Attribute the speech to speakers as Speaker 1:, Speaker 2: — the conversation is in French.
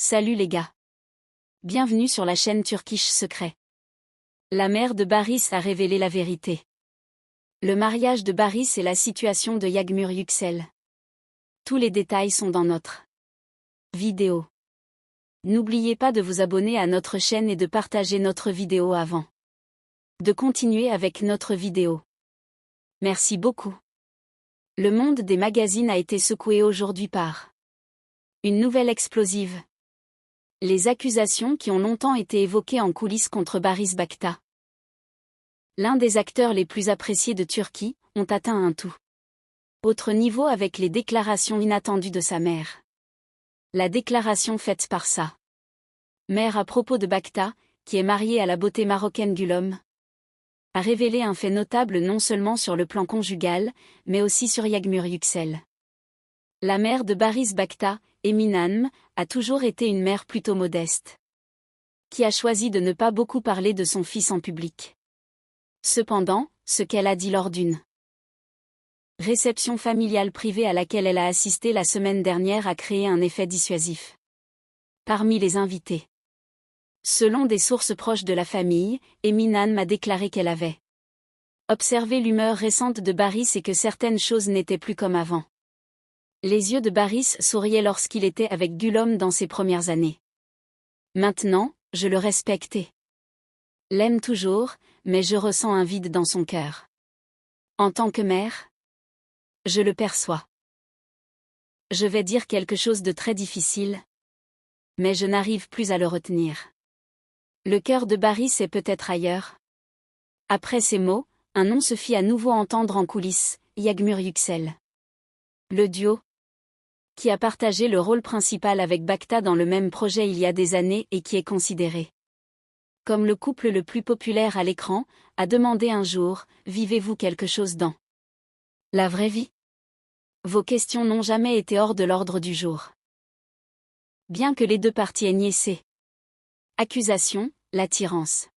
Speaker 1: Salut les gars. Bienvenue sur la chaîne Turkish Secret. La mère de Barış a révélé la vérité. Le mariage de Barış et la situation de Yağmur Yüksel. Tous les détails sont dans notre vidéo. N'oubliez pas de vous abonner à notre chaîne et de partager notre vidéo avant de continuer avec notre vidéo. Merci beaucoup. Le monde des magazines a été secoué aujourd'hui par une nouvelle explosive. Les accusations qui ont longtemps été évoquées en coulisses contre Barış Bakta, l'un des acteurs les plus appréciés de Turquie, ont atteint un tout autre niveau avec les déclarations inattendues de sa mère. La déclaration faite par sa mère à propos de Bakta, qui est mariée à la beauté marocaine Gülüm, a révélé un fait notable non seulement sur le plan conjugal, mais aussi sur Yağmur Yüksel. La mère de Barış Bakta, Emine Hanım, a toujours été une mère plutôt modeste, qui a choisi de ne pas beaucoup parler de son fils en public. Cependant, ce qu'elle a dit lors d'une réception familiale privée à laquelle elle a assisté la semaine dernière a créé un effet dissuasif parmi les invités. Selon des sources proches de la famille, Emine Hanım a déclaré qu'elle avait observé l'humeur récente de Barış et que certaines choses n'étaient plus comme avant. Les yeux de Barış souriaient lorsqu'il était avec Gülüm dans ses premières années. Maintenant, je le respecte et l'aime toujours, mais je ressens un vide dans son cœur. En tant que mère, je le perçois. Je vais dire quelque chose de très difficile, mais je n'arrive plus à le retenir. Le cœur de Barış est peut-être ailleurs. Après ces mots, un nom se fit à nouveau entendre en coulisses, Yağmur Yüksel. Le duo, qui a partagé le rôle principal avec Bakta dans le même projet il y a des années et qui est considéré comme le couple le plus populaire à l'écran, a demandé un jour, vivez-vous quelque chose dans la vraie vie? Vos questions n'ont jamais été hors de l'ordre du jour. Bien que les deux parties aient nié ces accusations, l'attirance